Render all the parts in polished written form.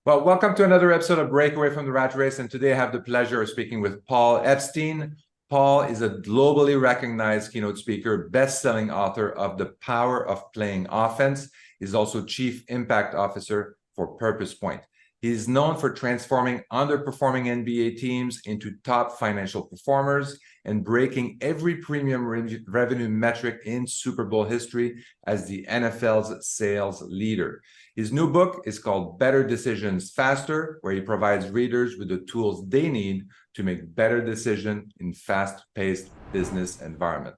Well, welcome to another episode of Breakaway from the Rat Race. And today I have the pleasure of speaking with Paul Epstein. Paul is a globally recognized keynote speaker, best-selling author of The Power of Playing Offense. He's also Chief Impact Officer for PurposePoint. He's known for transforming underperforming NBA teams into top financial performers and breaking every premium revenue metric in Super Bowl history as the NFL's sales leader. His new book is called Better Decisions Faster, where he provides readers with the tools they need to make better decisions in fast-paced business environment.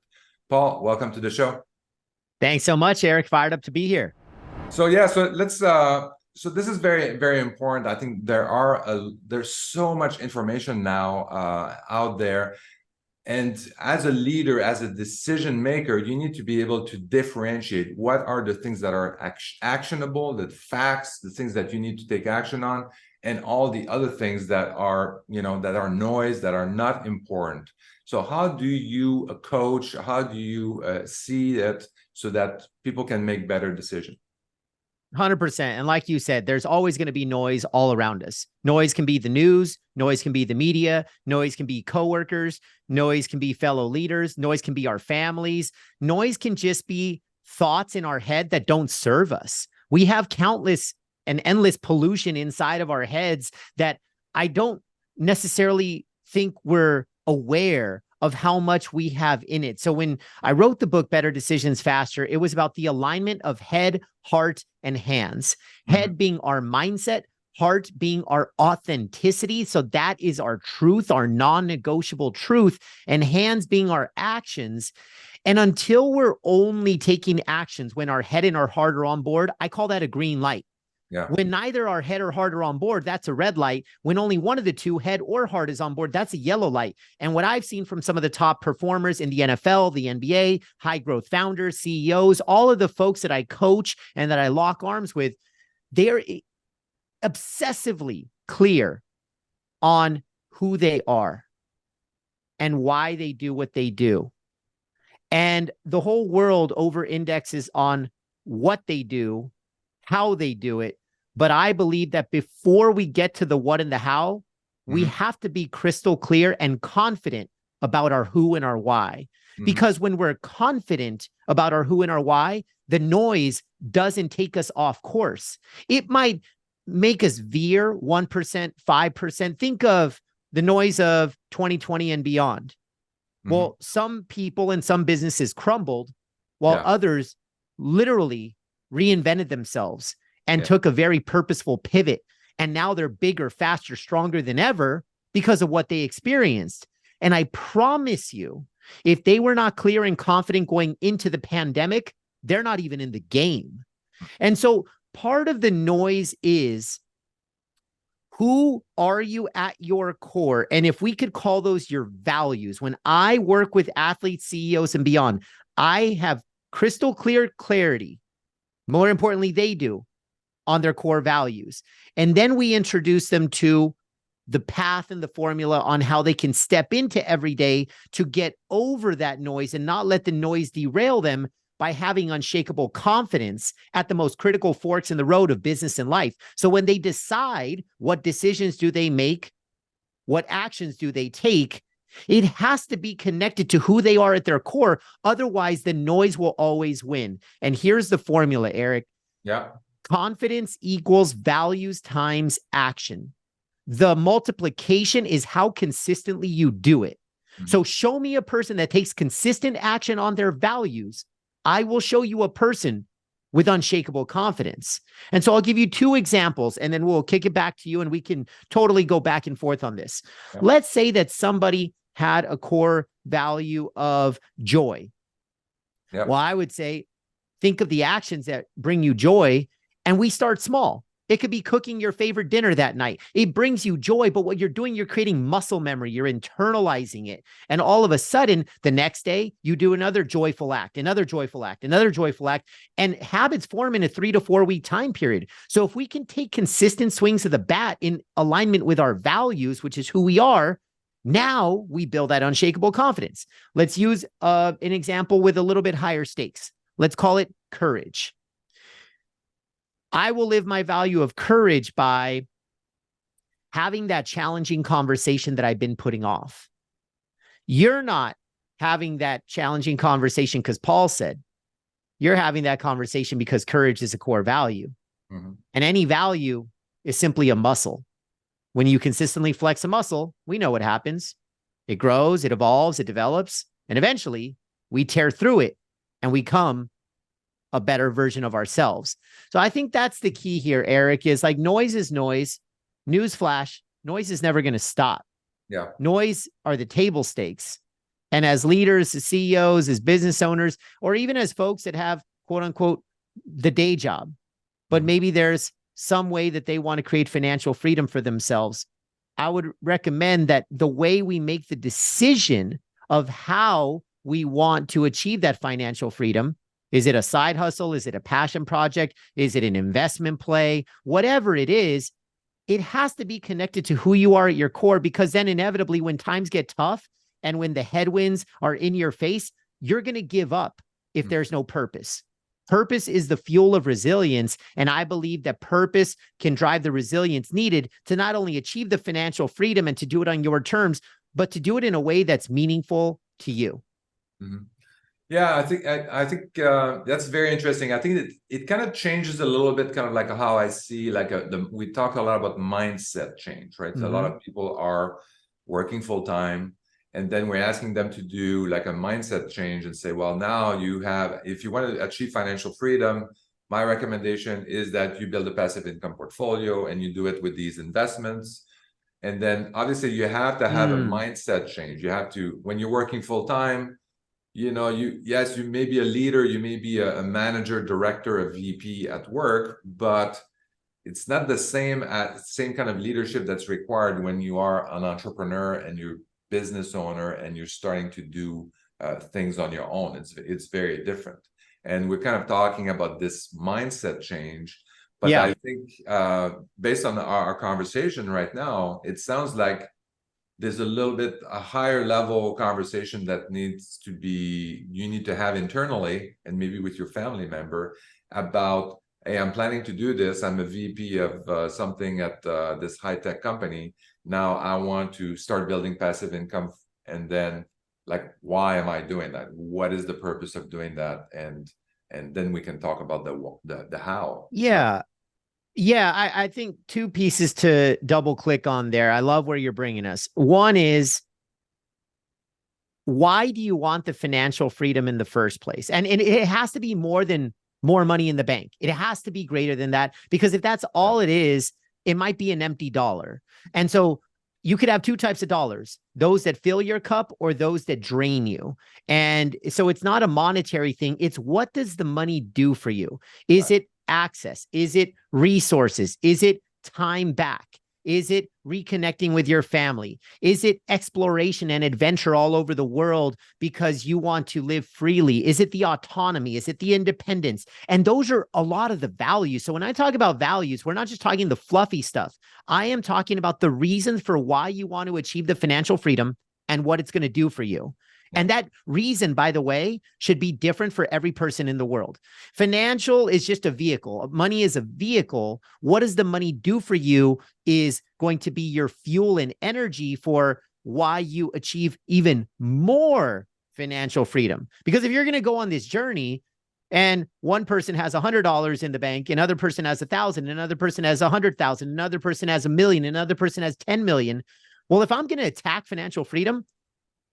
Paul, welcome to the show. Thanks so much, Eric. Fired up to be here. So let's so this is very, very important. I think there's so much information now out there. And as a leader, as a decision maker, you need to be able to differentiate what are the things that are actionable, the facts, the things that you need to take action on, and all the other things that are, that are noise, that are not important. So how do you coach? How do you see it so that people can make better decisions? 100%. And like you said, there's always going to be noise all around us. Noise can be the news, noise can be the media, noise can be coworkers, noise can be fellow leaders, noise can be our families. Noise can just be thoughts in our head that don't serve us. We have countless and endless pollution inside of our heads that I don't necessarily think we're aware of how much we have in it. So when I wrote the book, Better Decisions Faster, it was about the alignment of head, heart, and hands. Head being our mindset, heart being our authenticity. So that is our truth, our non-negotiable truth, and hands being our actions. And until we're only taking actions when our head and our heart are on board, I call that a green light. Yeah. When neither our head or heart are on board, that's a red light. When only one of the two, head or heart, is on board, that's a yellow light. And what I've seen from some of the top performers in the NFL, the NBA, high growth founders, CEOs, all of the folks that I coach and that I lock arms with, they're obsessively clear on who they are and why they do what they do. And the whole world over indexes on what they do, how they do it. But I believe that before we get to the what and the how, we have to be crystal clear and confident about our who and our why. Because when we're confident about our who and our why, the noise doesn't take us off course. It might make us veer 1%, 5%. Think of the noise of 2020 and beyond. Well, some people and some businesses crumbled while others literally reinvented themselves and took a very purposeful pivot. And now they're bigger, faster, stronger than ever because of what they experienced. And I promise you, if they were not clear and confident going into the pandemic, they're not even in the game. And so part of the noise is, who are you at your core? And if we could call those your values, when I work with athletes, CEOs, and beyond, I have crystal clear clarity. More importantly, they do, on their core values. And then we introduce them to the path and the formula on how they can step into every day to get over that noise and not let the noise derail them by having unshakable confidence at the most critical forks in the road of business and life. So when they decide what decisions do they make, what actions do they take, it has to be connected to who they are at their core. Otherwise, the noise will always win. And here's the formula, Eric. Yeah. Confidence equals values times action. The multiplication is how consistently you do it. So show me a person that takes consistent action on their values. I will show you a person with unshakable confidence. And so I'll give you two examples, and then we'll kick it back to you, and we can totally go back and forth on this. Yeah. Let's say that somebody had a core value of joy. Yep. Well, I would say, think of the actions that bring you joy, and we start small. It could be cooking your favorite dinner that night. It brings you joy, but what you're doing, you're creating muscle memory. You're internalizing it. And all of a sudden, the next day, you do another joyful act, another joyful act, another joyful act, and habits form in a 3 to 4 week time period. So if we can take consistent swings of the bat in alignment with our values, which is who we are, now we build that unshakable confidence. Let's use an example with a little bit higher stakes. Let's call it courage. I will live my value of courage by having that challenging conversation that I've been putting off. You're not having that challenging conversation because Paul said. You're having that conversation because courage is a core value. Mm-hmm. And any value is simply a muscle. When you consistently flex a muscle, we know what happens. It grows, it evolves, it develops, and eventually we tear through it and we become a better version of ourselves. So I think that's the key here, Eric, is like noise is noise. Newsflash, noise is never going to stop. Yeah. Noise are the table stakes. And as leaders, as CEOs, as business owners, or even as folks that have, quote unquote, the day job, but maybe there's some way that they want to create financial freedom for themselves, I would recommend that the way we make the decision of how we want to achieve that financial freedom, is it a side hustle? Is it a passion project? Is it an investment play? Whatever it is, it has to be connected to who you are at your core, because then inevitably when times get tough and when the headwinds are in your face, you're going to give up if there's no purpose. Purpose is the fuel of resilience. And I believe that purpose can drive the resilience needed to not only achieve the financial freedom and to do it on your terms, but to do it in a way that's meaningful to you. Mm-hmm. Yeah, I think that's very interesting. I think that it kind of changes a little bit, kind of like how I see like we talk a lot about mindset change, right? So a lot of people are working full time, and then we're asking them to do like a mindset change and say, well, now if you want to achieve financial freedom, my recommendation is that you build a passive income portfolio and you do it with these investments. And then obviously you have to have a mindset change. You have to, when you're working full time, you may be a leader, you may be a manager, director, a VP at work, but it's not the same kind of leadership that's required when you are an entrepreneur and you're business owner and you're starting to do things on your own. It's very different. And we're kind of talking about this mindset change, but I think based on our conversation right now, it sounds like there's a little bit a higher level conversation that you need to have internally and maybe with your family member about, hey, I'm planning to do this. I'm a VP of something at this high-tech company. Now I want to start building passive income. And then like, why am I doing that? What is the purpose of doing that? And then we can talk about the how. Yeah. Yeah, I think two pieces to double click on there. I love where you're bringing us. One is, why do you want the financial freedom in the first place? And it has to be more than more money in the bank. It has to be greater than that, because if that's all it is, it might be an empty dollar. And so you could have two types of dollars, those that fill your cup or those that drain you. And so it's not a monetary thing. It's what does the money do for you? Is it access? Is it resources? Is it time back? Is it reconnecting with your family? Is it exploration and adventure all over the world because you want to live freely? Is it the autonomy? Is it the independence? And those are a lot of the values. So when I talk about values, we're not just talking the fluffy stuff. I am talking about the reasons for why you want to achieve the financial freedom and what it's going to do for you. And that reason, by the way, should be different for every person in the world. Financial is just a vehicle. Money is a vehicle. What does the money do for you is going to be your fuel and energy for why you achieve even more financial freedom. Because if you're going to go on this journey and one person has $100 in the bank, another person has 1,000, another person has 100,000, another person has 1,000,000, another person has 10 million. Well, if I'm going to attack financial freedom,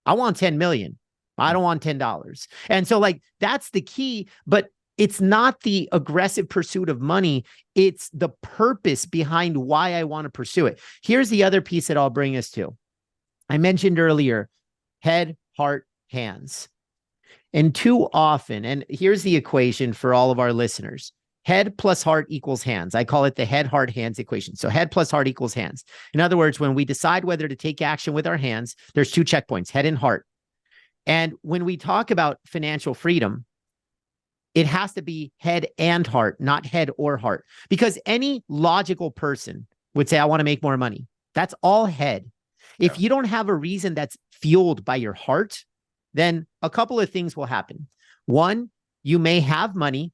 I want 10 million. I don't want $10. And so like, that's the key, but it's not the aggressive pursuit of money. It's the purpose behind why I want to pursue it. Here's the other piece that I'll bring us to. I mentioned earlier, head, heart, hands. And too often, and here's the equation for all of our listeners. Head plus heart equals hands. I call it the head, heart, hands equation. So head plus heart equals hands. In other words, when we decide whether to take action with our hands, there's two checkpoints, head and heart. And when we talk about financial freedom, it has to be head and heart, not head or heart. Because any logical person would say, I want to make more money. That's all head. If you don't have a reason that's fueled by your heart, then a couple of things will happen. One, you may have money,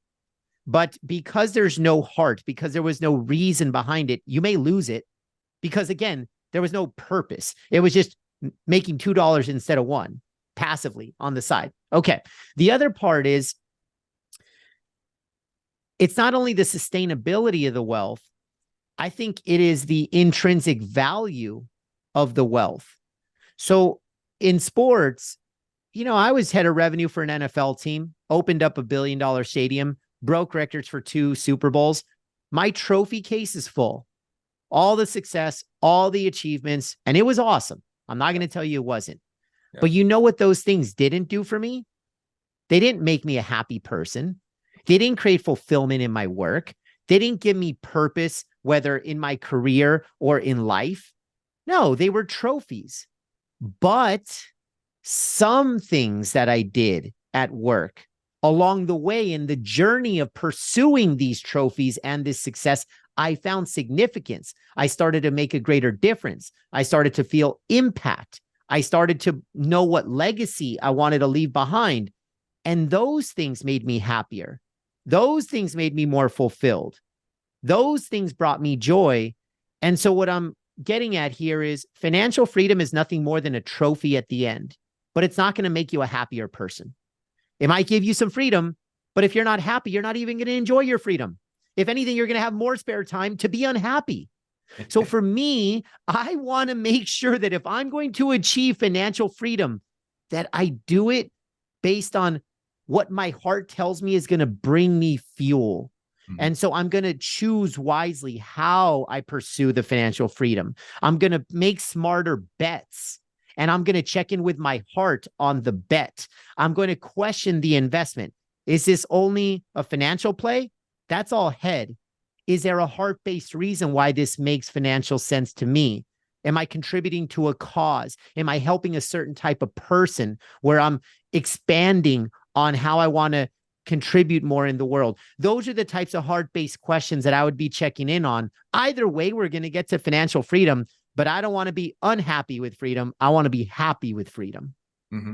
but because there's no heart, because there was no reason behind it, you may lose it because again, there was no purpose. It was just making $2 instead of one passively on the side. Okay. The other part is it's not only the sustainability of the wealth, I think it is the intrinsic value of the wealth. So in sports, I was head of revenue for an NFL team, opened up $1 billion stadium, broke records for 2 Super Bowls. My trophy case is full. All the success, all the achievements, and it was awesome. I'm not going to tell you it wasn't. Yeah. But you know what those things didn't do for me? They didn't make me a happy person. They didn't create fulfillment in my work. They didn't give me purpose, whether in my career or in life. No, they were trophies. But some things that I did at work along the way in the journey of pursuing these trophies and this success, I found significance. I started to make a greater difference. I started to feel impact. I started to know what legacy I wanted to leave behind. And those things made me happier. Those things made me more fulfilled. Those things brought me joy. And so what I'm getting at here is financial freedom is nothing more than a trophy at the end, but it's not going to make you a happier person. It might give you some freedom, but if you're not happy, you're not even going to enjoy your freedom. If anything, you're going to have more spare time to be unhappy. So for me, I want to make sure that if I'm going to achieve financial freedom, that I do it based on what my heart tells me is going to bring me fuel. Mm-hmm. And so I'm going to choose wisely how I pursue the financial freedom. I'm going to make smarter bets, and I'm going to check in with my heart on the bet. I'm going to question the investment. Is this only a financial play? That's all head. Is there a heart-based reason why this makes financial sense to me? Am I contributing to a cause? Am I helping a certain type of person where I'm expanding on how I want to contribute more in the world? Those are the types of heart-based questions that I would be checking in on. Either way, we're going to get to financial freedom, but I don't want to be unhappy with freedom. I want to be happy with freedom. Mm-hmm.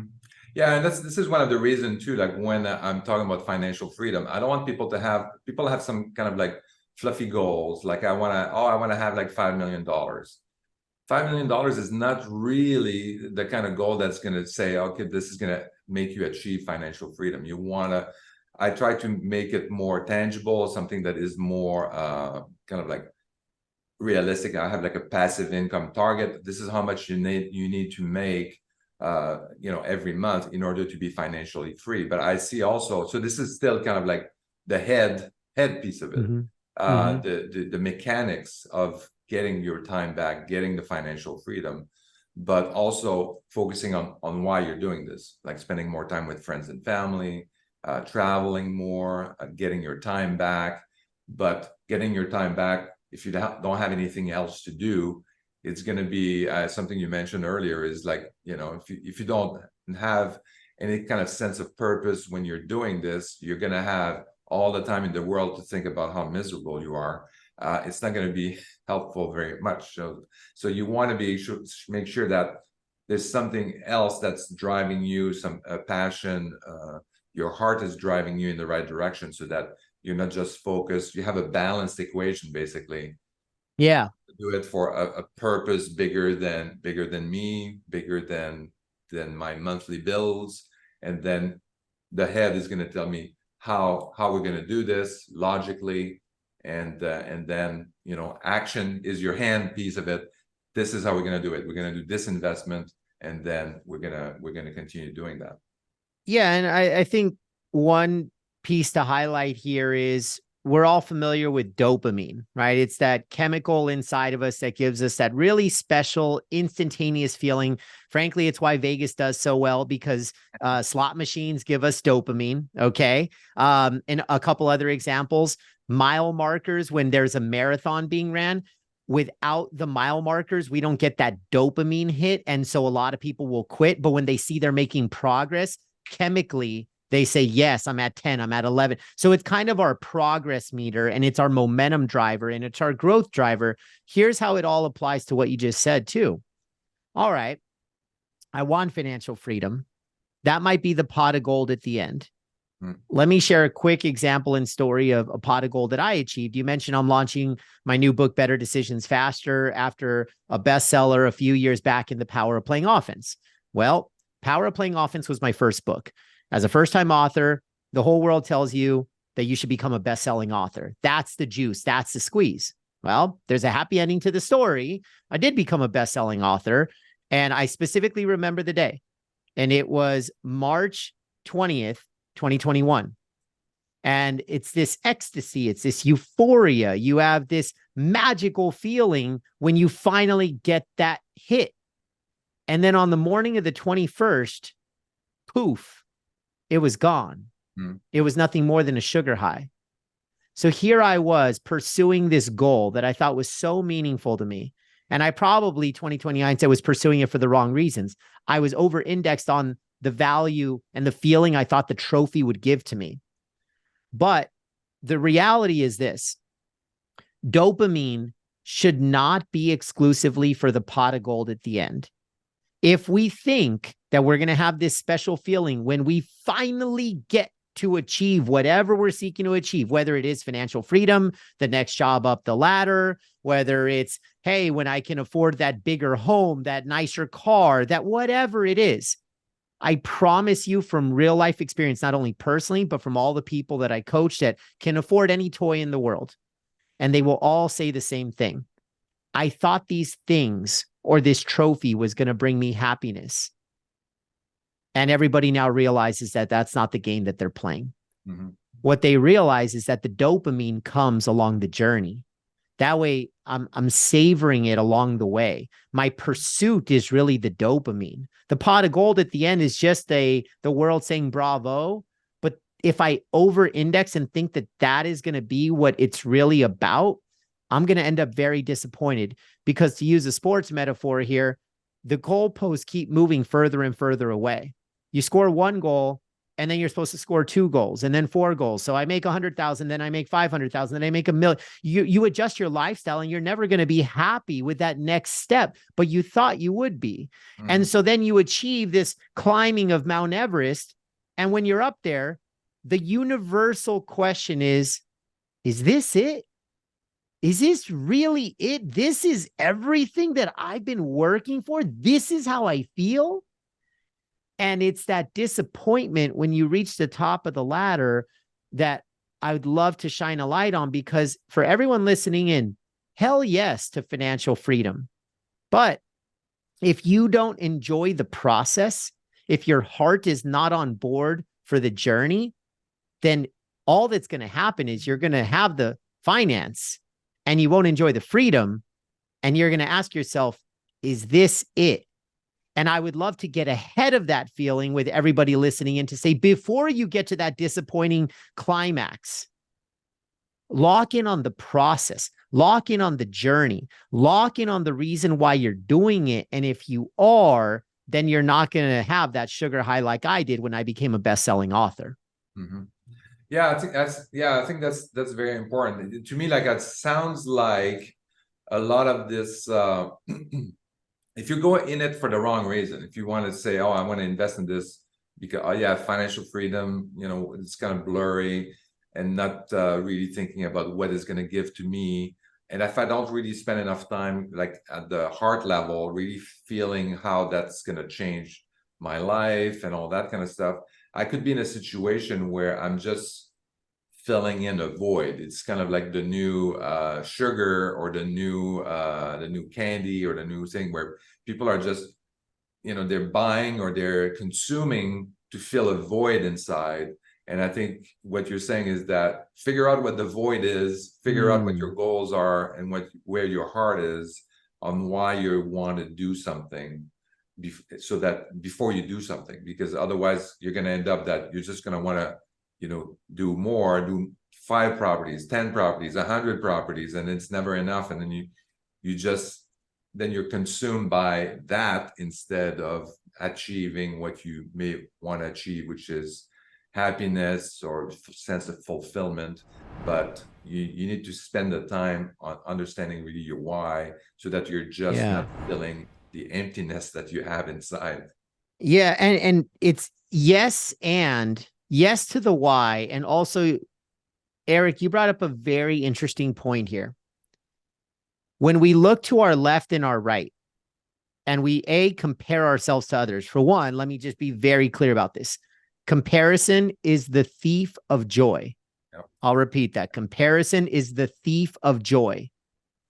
Yeah, and this is one of the reasons too, like when I'm talking about financial freedom, I don't want people have some kind of like fluffy goals. Like I want to have like $5 million. $5 million is not really the kind of goal that's going to say, okay, this is going to make you achieve financial freedom. I try to make it more tangible, something that is more kind of like realistic. I have like a passive income target. This is how much you need to make every month in order to be financially free. But I see also, so this is still kind of like the head piece of it. Mm-hmm. The mechanics of getting your time back, getting the financial freedom, but also focusing on why you're doing this, like spending more time with friends and family, traveling more, getting your time back. But getting your time back, if you don't have anything else to do, it's going to be something you mentioned earlier is like, if you don't have any kind of sense of purpose when you're doing this, you're going to have all the time in the world to think about how miserable you are. It's not going to be helpful very much. So you want to make sure that there's something else that's driving you, some passion. Your heart is driving you in the right direction, so that you're not just focused. You have a balanced equation, basically. Yeah. Do it for a purpose bigger than me, bigger than my monthly bills, and then the head is going to tell me how we're going to do this logically, and then action is your hand piece of it. This is how we're going to do it. We're going to do this investment, and then we're going to continue doing that. Yeah, and I think one piece to highlight here is we're all familiar with dopamine, right? It's that chemical inside of us that gives us that really special instantaneous feeling. Frankly, it's why Vegas does so well, because slot machines give us dopamine. Okay. And a couple other examples, mile markers, when there's a marathon being ran, without the mile markers, we don't get that dopamine hit. And so a lot of people will quit, but when they see they're making progress chemically, they say, yes, I'm at 10, I'm at 11. So it's kind of our progress meter, and it's our momentum driver, and it's our growth driver. Here's how it all applies to what you just said too. All right, I want financial freedom. That might be the pot of gold at the end. Mm. Let me share a quick example and story of a pot of gold that I achieved. You mentioned I'm launching my new book, Better Decisions Faster, after a bestseller a few years back in The Power of Playing Offense. Well, Power of Playing Offense was my first book. As a first-time author, the whole world tells you that you should become a best-selling author. That's the juice. That's the squeeze. Well, there's a happy ending to the story. I did become a best-selling author, and I specifically remember the day. And it was March 20th, 2021. And it's this ecstasy, it's this euphoria. You have this magical feeling when you finally get that hit. And then on the morning of the 21st, poof, it was gone. It was nothing more than a sugar high. So here I was pursuing this goal that I thought was so meaningful to me. And I probably 2020 hindsight was pursuing it for the wrong reasons. I was over indexed on the value and the feeling I thought the trophy would give to me. But the reality is this: dopamine should not be exclusively for the pot of gold at the end. If we think that we're going to have this special feeling when we finally get to achieve whatever we're seeking to achieve, whether it is financial freedom, the next job up the ladder, whether it's, hey, when I can afford that bigger home, that nicer car, that whatever it is, I promise you from real life experience, not only personally, but from all the people that I coach that can afford any toy in the world, and they will all say the same thing. I thought these things or this trophy was going to bring me happiness. And everybody now realizes that that's not the game that they're playing. Mm-hmm. What they realize is that the dopamine comes along the journey. That way, I'm savoring it along the way. My pursuit is really the dopamine. The pot of gold at the end is just the world saying bravo. But if I over-index and think that that is going to be what it's really about, I'm going to end up very disappointed, because to use a sports metaphor here, the goalposts keep moving further and further away. You score one goal, and then you're supposed to score 2 goals and then 4 goals. So I make 100,000, then I make 500,000, then I make $1 million. You adjust your lifestyle, and you're never going to be happy with that next step, but you thought you would be. Mm-hmm. And so then you achieve this climbing of Mount Everest. And when you're up there, the universal question is this it? Is this really it? This is everything that I've been working for? This is how I feel? And it's that disappointment when you reach the top of the ladder that I would love to shine a light on, because for everyone listening in, hell yes to financial freedom. But if you don't enjoy the process, if your heart is not on board for the journey, then all that's going to happen is you're going to have the finance and you won't enjoy the freedom. And you're going to ask yourself, is this it? And I would love to get ahead of that feeling with everybody listening in to say, before you get to that disappointing climax, lock in on the process, lock in on the journey, lock in on the reason why you're doing it. And if you are, then you're not going to have that sugar high like I did when I became a best-selling author. Mm-hmm. Yeah, I think that's very important. To me, like, that sounds like a lot of this, if you go in it for the wrong reason, if you want to say, oh, I want to invest in this because, oh yeah, financial freedom, it's kind of blurry, and not really thinking about what it's going to give to me. And if I don't really spend enough time, like at the heart level, really feeling how that's going to change my life and all that kind of stuff, I could be in a situation where I'm just filling in a void. It's kind of like the new sugar, or the new candy, or the new thing where people are just, they're buying or they're consuming to fill a void inside. And I think what you're saying is that figure out what the void is, figure out what your goals are, and where your heart is on why you want to do something, so that before you do something, because otherwise you're going to end up that you're just going to want to do more, do 5 properties, 10 properties, 100 properties, and it's never enough. And then you're consumed by that instead of achieving what you may want to achieve, which is happiness or sense of fulfillment. But you need to spend the time on understanding really your why, so that you're just not filling the emptiness that you have inside. Yeah. And it's yes. And Yes to the why. And also, Eric, you brought up a very interesting point here. When we look to our left and our right, and we compare ourselves to others. For one, let me just be very clear about this. Comparison is the thief of joy. Yep. I'll repeat that. Comparison is the thief of joy.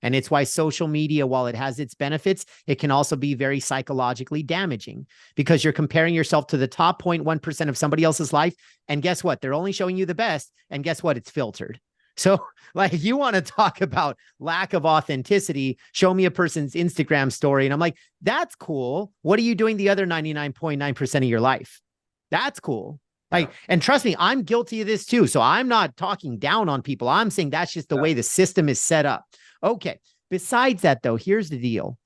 And it's why social media, while it has its benefits, it can also be very psychologically damaging because you're comparing yourself to the top 0.1% of somebody else's life. And guess what? They're only showing you the best. And guess what? It's filtered. So, like, if you want to talk about lack of authenticity, show me a person's Instagram story. And I'm like, that's cool. What are you doing the other 99.9% of your life? That's cool. Like, and trust me, I'm guilty of this too. So I'm not talking down on people. I'm saying that's just the way the system is set up. Okay. Besides that, though, here's the deal.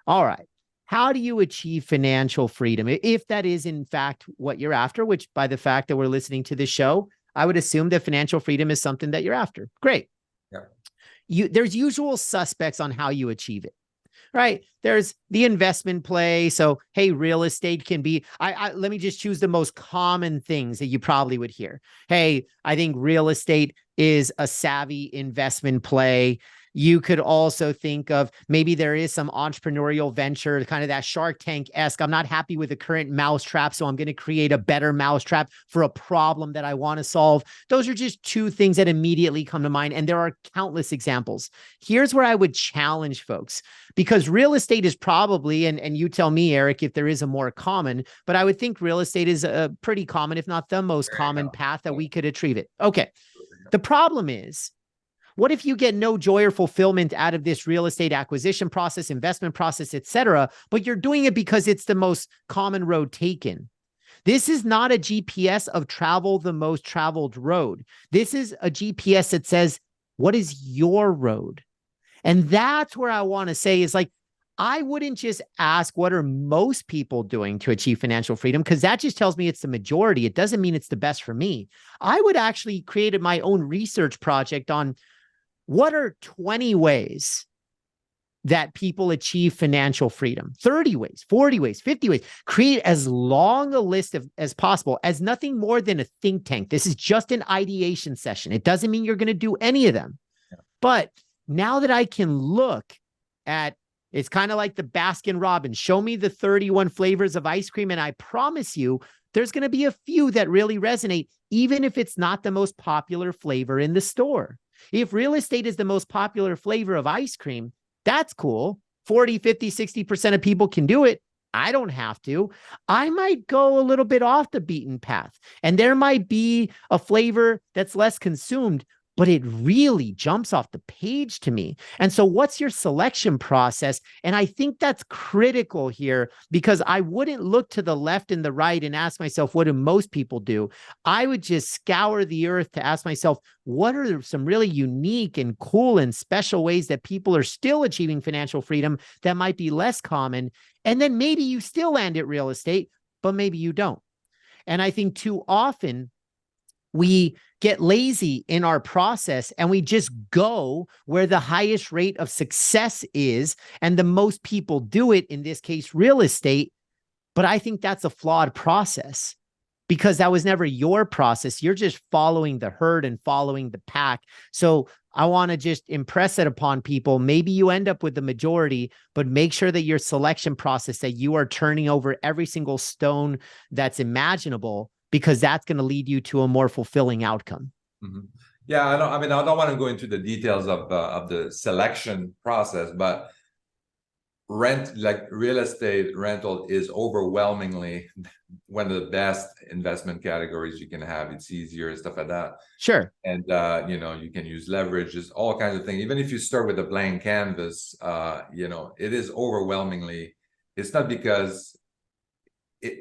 All right. How do you achieve financial freedom? If that is, in fact, what you're after, which by the fact that we're listening to this show, I would assume that financial freedom is something that you're after. Great. Yeah. There's usual suspects on how you achieve it, right? There's the investment play. So, hey, real estate can be, let me just choose the most common things that you probably would hear. Hey, I think real estate is a savvy investment play. You could also think of maybe there is some entrepreneurial venture, kind of that Shark Tank-esque. I'm not happy with the current mousetrap, so I'm going to create a better mousetrap for a problem that I want to solve. Those are just two things that immediately come to mind, and there are countless examples. Here's where I would challenge folks, because real estate is probably, and you tell me, Eric, if there is a more common, but I would think real estate is a pretty common, if not the most common path that we could achieve it. Okay. The problem is, what if you get no joy or fulfillment out of this real estate acquisition process, investment process, etc., but you're doing it because it's the most common road taken? This is not a GPS of travel the most traveled road. This is a GPS that says, what is your road? And that's where I want to say is like, I wouldn't just ask what are most people doing to achieve financial freedom, because that just tells me it's the majority. It doesn't mean it's the best for me. I would actually create my own research project on what are 20 ways that people achieve financial freedom? 30 ways, 40 ways, 50 ways. Create as long a list as possible, as nothing more than a think tank. This is just an ideation session. It doesn't mean you're going to do any of them. Yeah. But now that I can look at, it's kind of like the Baskin Robbins, show me the 31 flavors of ice cream, and I promise you, there's going to be a few that really resonate, even if it's not the most popular flavor in the store. If real estate is the most popular flavor of ice cream, that's cool. 40, 50, 60% of people can do it. I don't have to. I might go a little bit off the beaten path, and there might be a flavor that's less consumed, but it really jumps off the page to me. And so what's your selection process? And I think that's critical here, because I wouldn't look to the left and the right and ask myself, what do most people do? I would just scour the earth to ask myself, what are some really unique and cool and special ways that people are still achieving financial freedom that might be less common? And then maybe you still land at real estate, but maybe you don't. And I think too often we get lazy in our process and we just go where the highest rate of success is, and the most people do it, in this case, real estate. But I think that's a flawed process, because that was never your process. You're just following the herd and following the pack. So I want to just impress it upon people. Maybe you end up with the majority, but make sure that your selection process, that you are turning over every single stone that's imaginable, because that's going to lead you to a more fulfilling outcome. Mm-hmm. Yeah, I don't want to go into the details of the selection process, but real estate rental is overwhelmingly one of the best investment categories you can have. It's easier, stuff like that. Sure. And you can use leverage, just all kinds of things. Even if you start with a blank canvas, it is overwhelmingly. It's not because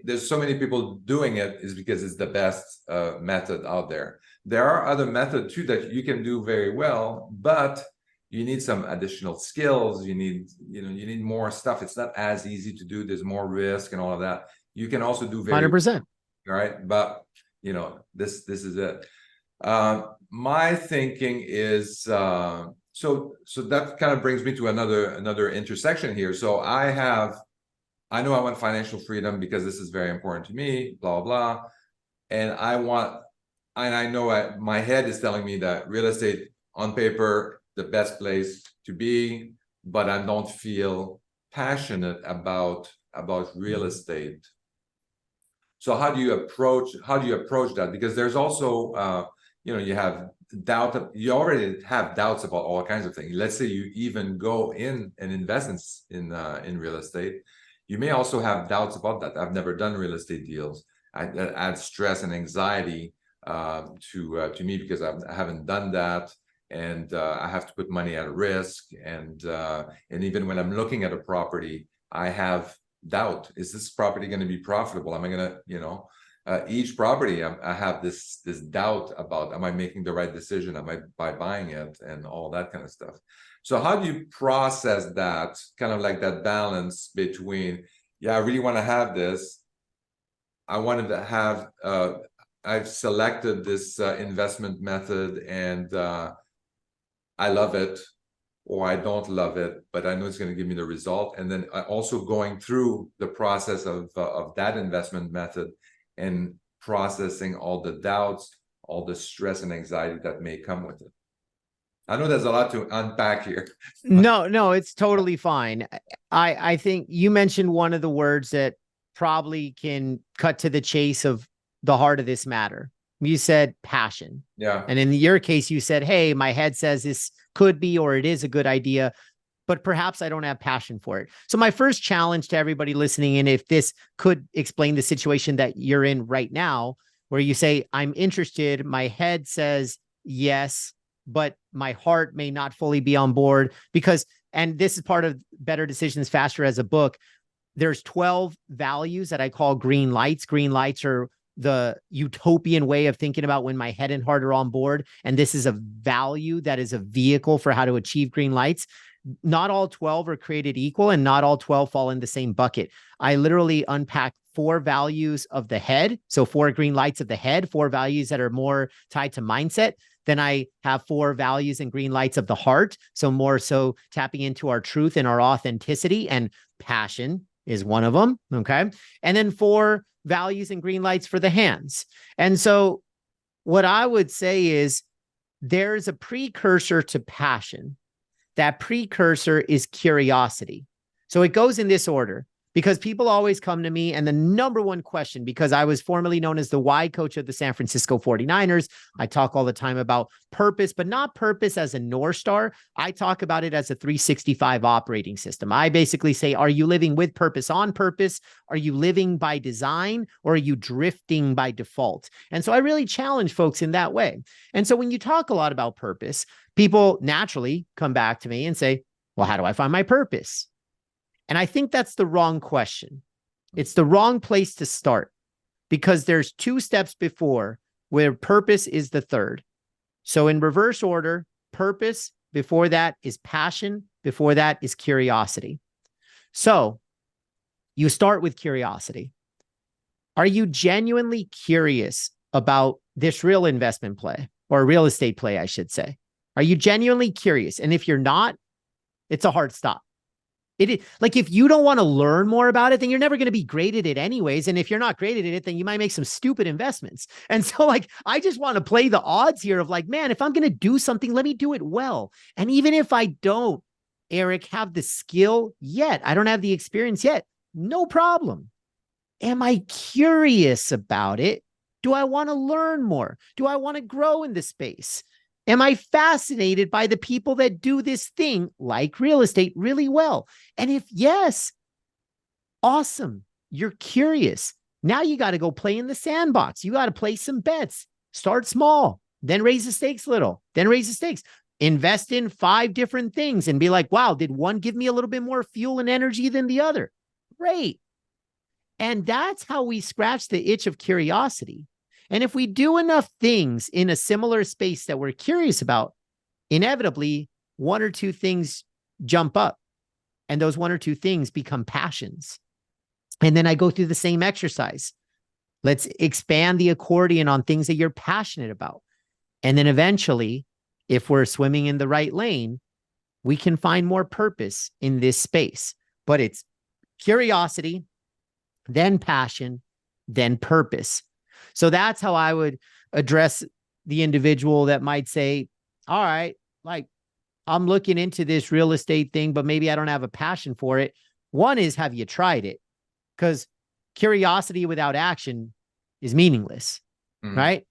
there's so many people doing it, is because it's the best method out there. There are other methods too that you can do very well, but you need some additional skills. You need more stuff. It's not as easy to do. There's more risk and all of that. You can also do very 100%. All right, but this is it. My thinking is so that kind of brings me to another intersection here. So I know I want financial freedom because this is very important to me, blah, blah. and I know my head is telling me that real estate on paper, the best place to be, but I don't feel passionate about real estate. So how do you approach that? Because there's also you have doubt. You already have doubts about all kinds of things. Let's say you even go in and invest in real estate, you may also have doubts about that. I've never done real estate deals. That adds stress and anxiety to me, because I haven't done that, and I have to put money at risk, and even when I'm looking at a property, I have doubt. Is this property going to be profitable? Am I going to, each property I have this doubt about, am I making the right decision? Am I by buying it, and all that kind of stuff. So how do you process that, kind of like that balance between, yeah, I really want to have this, I wanted to have, I've selected this investment method, and I love it, or I don't love it, but I know it's going to give me the result. And then also going through the process of that investment method and processing all the doubts, all the stress and anxiety that may come with it. I know there's a lot to unpack here. No, it's totally fine. I think you mentioned one of the words that probably can cut to the chase of the heart of this matter. You said passion. Yeah. And in your case, you said, hey, my head says this could be, or it is a good idea, but perhaps I don't have passion for it. So my first challenge to everybody listening in, if this could explain the situation that you're in right now, where you say, I'm interested, my head says yes, but my heart may not fully be on board, because, and this is part of Better Decisions Faster as a book, there's 12 values that I call green lights. Green lights are the utopian way of thinking about when my head and heart are on board. And this is a value that is a vehicle for how to achieve green lights. Not all 12 are created equal, and not all 12 fall in the same bucket. I literally unpack 4 values of the head. So 4 green lights of the head, 4 values that are more tied to mindset. Then I have 4 values and green lights of the heart. So more so tapping into our truth and our authenticity, and passion is one of them. Okay. And then 4 values and green lights for the hands. And so what I would say is there's a precursor to passion. That precursor is curiosity. So it goes in this order, because people always come to me, and the number one question, because I was formerly known as the why coach of the San Francisco 49ers, I talk all the time about purpose, but not purpose as a North Star. I talk about it as a 365 operating system. I basically say, are you living with purpose on purpose? Are you living by design, or are you drifting by default? And so I really challenge folks in that way. And so when you talk a lot about purpose, people naturally come back to me and say, well, how do I find my purpose? And I think that's the wrong question. It's the wrong place to start, because there's 2 steps before where purpose is the third. So in reverse order, purpose, before that is passion, before that is curiosity. So you start with curiosity. Are you genuinely curious about this real investment play, or real estate play, I should say? Are you genuinely curious? And if you're not, it's a hard stop. It is like, if you don't want to learn more about it, then you're never going to be great at it anyways. And if you're not great at it, then you might make some stupid investments. And so like, I just want to play the odds here of like, man, if I'm going to do something, let me do it well. And even if I don't, Eric, have the skill yet, I don't have the experience yet, no problem. Am I curious about it? Do I want to learn more? Do I want to grow in this space? Am I fascinated by the people that do this thing, like real estate, really well? And if yes, awesome. You're curious. Now you got to go play in the sandbox. You got to play some bets. Start small, then raise the stakes a little, then raise the stakes. Invest in 5 different things and be like, wow, did one give me a little bit more fuel and energy than the other? Great. And that's how we scratch the itch of curiosity. And if we do enough things in a similar space that we're curious about, inevitably 1 or 2 things jump up, and those 1 or 2 things become passions. And then I go through the same exercise. Let's expand the accordion on things that you're passionate about. And then eventually, if we're swimming in the right lane, we can find more purpose in this space. But it's curiosity, then passion, then purpose. So that's how I would address the individual that might say, all right, like I'm looking into this real estate thing, but maybe I don't have a passion for it. One is, have you tried it? Because curiosity without action is meaningless, right?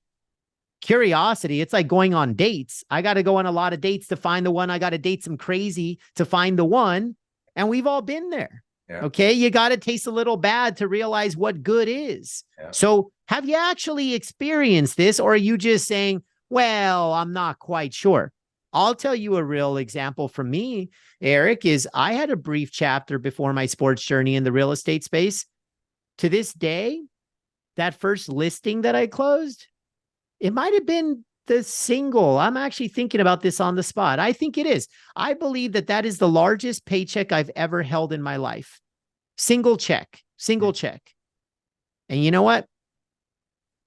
Curiosity, it's like going on dates. I got to go on a lot of dates to find the one. I got to date some crazy to find the one. And we've all been there. Yeah. Okay. You got to taste a little bad to realize what good is. Yeah. So have you actually experienced this, or are you just saying, well, I'm not quite sure? I'll tell you a real example from me, Eric, is I had a brief chapter before my sports journey in the real estate space. To this day, that first listing that I closed, it might have been the single. I'm actually thinking about this on the spot. I think it is. I believe that that is the largest paycheck I've ever held in my life. Single check. And you know what?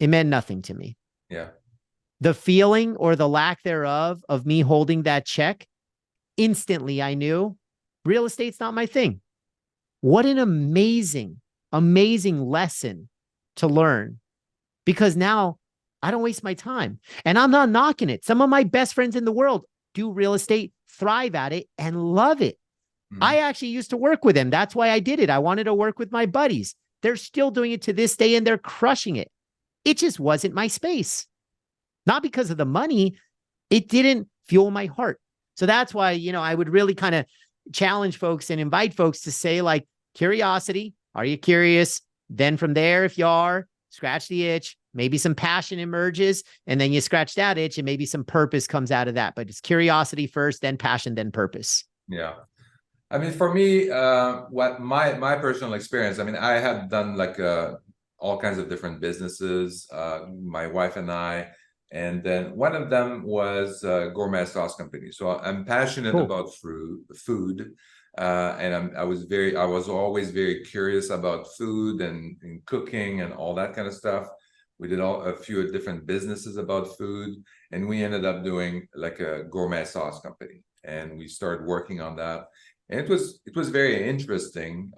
It meant nothing to me. Yeah. The feeling or the lack thereof of me holding that check, instantly I knew real estate's not my thing. What an amazing lesson to learn, because now I don't waste my time, and I'm not knocking it. Some of my best friends in the world do real estate, thrive at it, and love it. I actually used to work with them. That's why I did it. I wanted to work with my buddies. They're still doing it to this day, and they're crushing it. It just wasn't my space. Not because of the money. It didn't fuel my heart. So that's why, I would really kind of challenge folks and invite folks to say, like, curiosity. Are you curious? Then from there, if you are, scratch the itch, maybe some passion emerges, and then you scratch that itch and maybe some purpose comes out of that. But it's curiosity first, then passion, then purpose. Yeah. I mean, for me, what my personal experience, I mean, I have done like all kinds of different businesses, my wife and I, and then one of them was a gourmet sauce company. So I'm passionate about food. And I was always very curious about food and cooking and all that kind of stuff. We did a few different businesses about food, and we ended up doing like a gourmet sauce company, and we started working on that. And it was very interesting,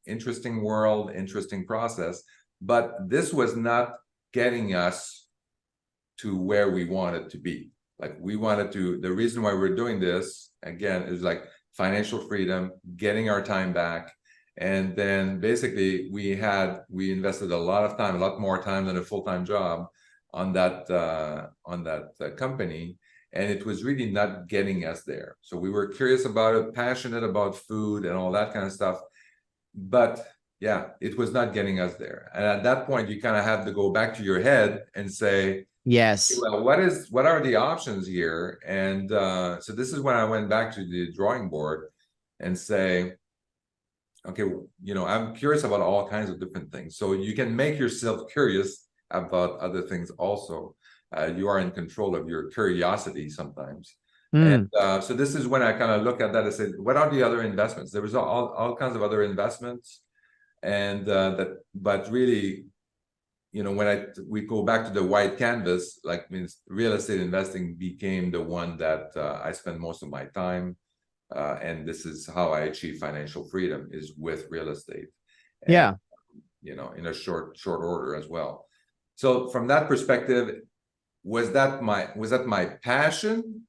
interesting world, interesting process, but this was not getting us to where we wanted to be. Like the reason why we're doing this, again, is like financial freedom, getting our time back. And then basically we invested a lot of time, a lot more time than a full-time job on that company. And it was really not getting us there. So we were curious about it, passionate about food and all that kind of stuff. But yeah, it was not getting us there. And at that point, you kind of have to go back to your head and say, yes, well, what are the options here? And so this is when I went back to the drawing board and say, okay, I'm curious about all kinds of different things. So you can make yourself curious about other things also. You are in control of your curiosity sometimes. And so this is when I kind of look at that and say, what are the other investments? There was all kinds of other investments. And but really, when we go back to the white canvas, like, means real estate investing became the one that I spend most of my time. And this is how I achieve financial freedom, is with real estate. And, yeah. In a short order as well. So from that perspective, was that my passion?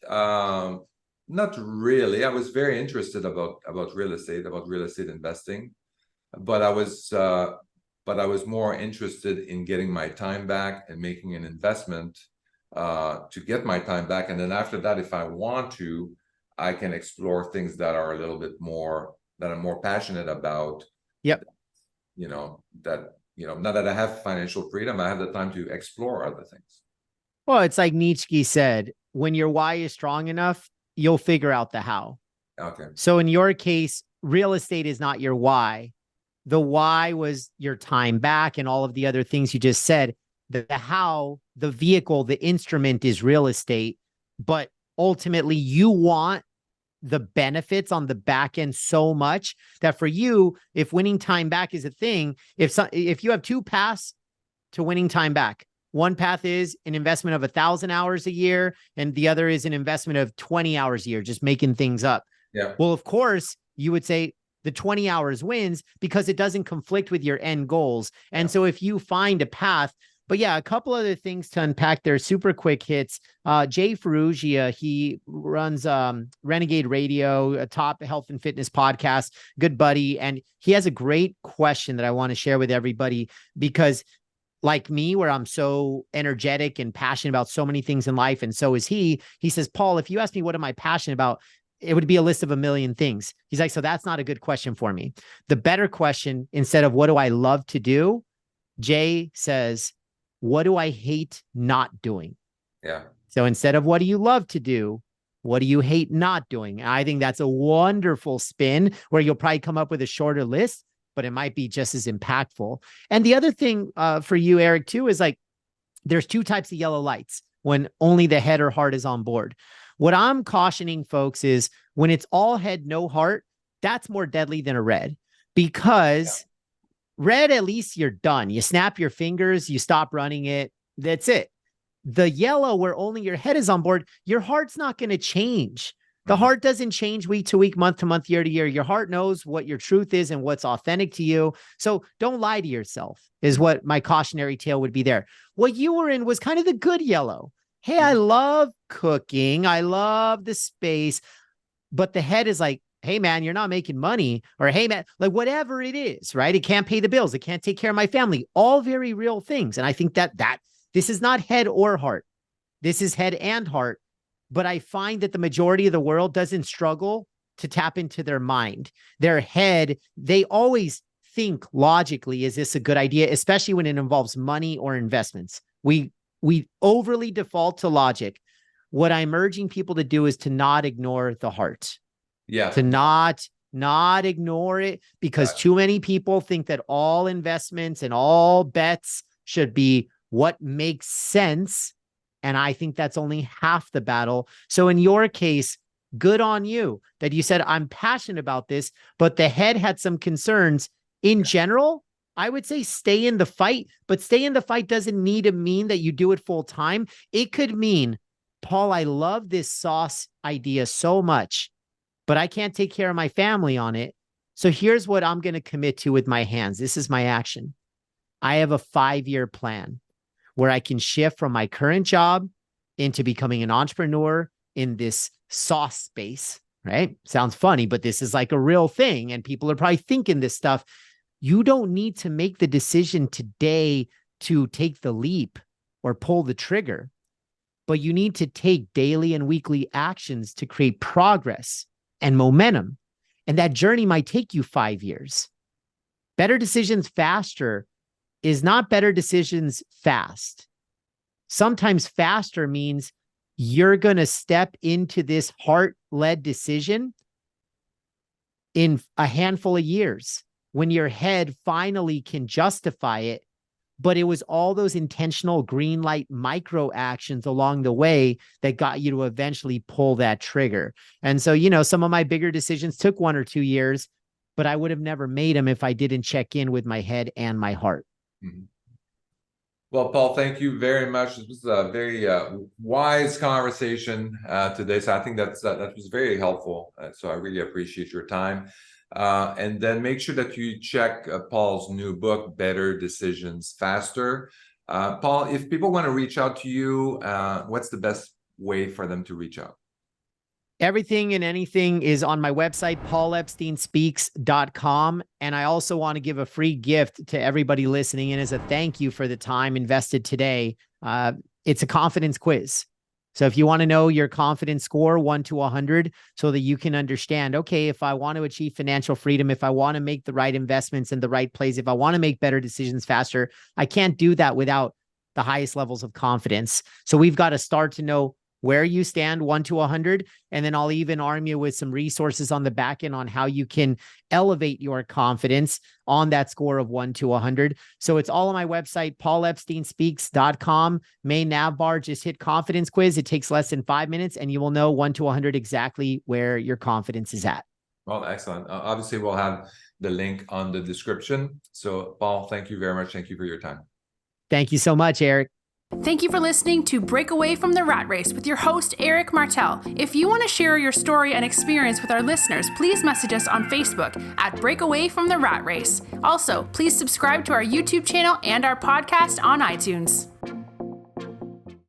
Not really. I was very interested about real estate investing, but I was more interested in getting my time back and making an investment to get my time back. And then after that, if I want to, I can explore things that are a little bit more, that I'm more passionate about. Yep. Now that I have financial freedom, I have the time to explore other things. Well, it's like Nietzsche said, when your why is strong enough, you'll figure out the how. Okay. So in your case, real estate is not your why. The why was your time back and all of the other things you just said. The how, the vehicle, the instrument is real estate, but ultimately you want the benefits on the back end so much that for you, if winning time back is a thing, if you have two paths to winning time back, one path is an investment of 1,000 hours a year, and the other is an investment of 20 hours a year, just making things up. Yeah. Well, of course, you would say the 20 hours wins because it doesn't conflict with your end goals. And so if you find a path But yeah, a couple other things to unpack there. Super quick hits. Jay Ferrugia, he runs Renegade Radio, a top health and fitness podcast, good buddy. And he has a great question that I want to share with everybody because like me, where I'm so energetic and passionate about so many things in life, and so is he. He says, Paul, if you ask me what am I passionate about, it would be a list of a million things. He's like, so that's not a good question for me. The better question, instead of what do I love to do, Jay says, what do I hate not doing? Yeah. So instead of what do you love to do, what do you hate not doing? And I think that's a wonderful spin where you'll probably come up with a shorter list, but it might be just as impactful. And the other thing for you, Eric, too, is like there's two types of yellow lights when only the head or heart is on board. What I'm cautioning folks is when it's all head, no heart, that's more deadly than a red because red, at least you're done. You snap your fingers, you stop running it. That's it. The yellow, where only your head is on board, your heart's not going to change. The heart doesn't change week to week, month to month, year to year. Your heart knows what your truth is and what's authentic to you. So don't lie to yourself is what my cautionary tale would be there. What you were in was kind of the good yellow. Hey, I love cooking. I love the space. But the head is like, hey, man, you're not making money. Or, hey, man, like whatever it is, right? It can't pay the bills. It can't take care of my family. All very real things. And I think that this is not head or heart. This is head and heart. But I find that the majority of the world doesn't struggle to tap into their mind. Their head, they always think logically, is this a good idea? Especially when it involves money or investments. We overly default to logic. What I'm urging people to do is to not ignore the heart. Yeah. To not ignore it, because too many people think that all investments and all bets should be what makes sense. And I think that's only half the battle. So in your case, good on you that you said, I'm passionate about this, but the head had some concerns. In general, I would say stay in the fight, but stay in the fight doesn't need to mean that you do it full time. It could mean, Paul, I love this sauce idea so much, but I can't take care of my family on it. So here's what I'm going to commit to with my hands. This is my action. I have a 5-year plan where I can shift from my current job into becoming an entrepreneur in this sauce space, right? Sounds funny, but this is like a real thing. And people are probably thinking this stuff. You don't need to make the decision today to take the leap or pull the trigger, but you need to take daily and weekly actions to create progress and momentum. And that journey might take you 5 years. Better decisions faster is not better decisions fast. Sometimes faster means you're going to step into this heart-led decision in a handful of years when your head finally can justify it. But it was all those intentional green light micro actions along the way that got you to eventually pull that trigger. And so, some of my bigger decisions took 1 or 2 years, but I would have never made them if I didn't check in with my head and my heart. Mm-hmm. Well, Paul, thank you very much. This was a very wise conversation today. So I think that was very helpful. So I really appreciate your time. And then make sure that you check Paul's new book, Better Decisions Faster. Paul, if people want to reach out to you, what's the best way for them to reach out? Everything and anything is on my website, paulepsteinspeaks.com. And I also want to give a free gift to everybody listening in as a thank you for the time invested today. It's a confidence quiz. So if you want to know your confidence score 1 to 100 so that you can understand, okay, if I want to achieve financial freedom, if I want to make the right investments in the right place, if I want to make better decisions faster, I can't do that without the highest levels of confidence. So we've got to start to know where you stand 1 to 100. And then I'll even arm you with some resources on the back end on how you can elevate your confidence on that score of 1 to 100. So it's all on my website, paulepsteinspeaks.com. Main nav bar, just hit confidence quiz. It takes less than 5 minutes and you will know 1 to 100 exactly where your confidence is at. Well, excellent. Obviously, we'll have the link on the description. So Paul, thank you very much. Thank you for your time. Thank you so much, Eric. Thank you for listening to Break Away from the Rat Race with your host, Eric Martel. If you want to share your story and experience with our listeners, please message us on Facebook at Break Away from the Rat Race. Also, please subscribe to our YouTube channel and our podcast on iTunes.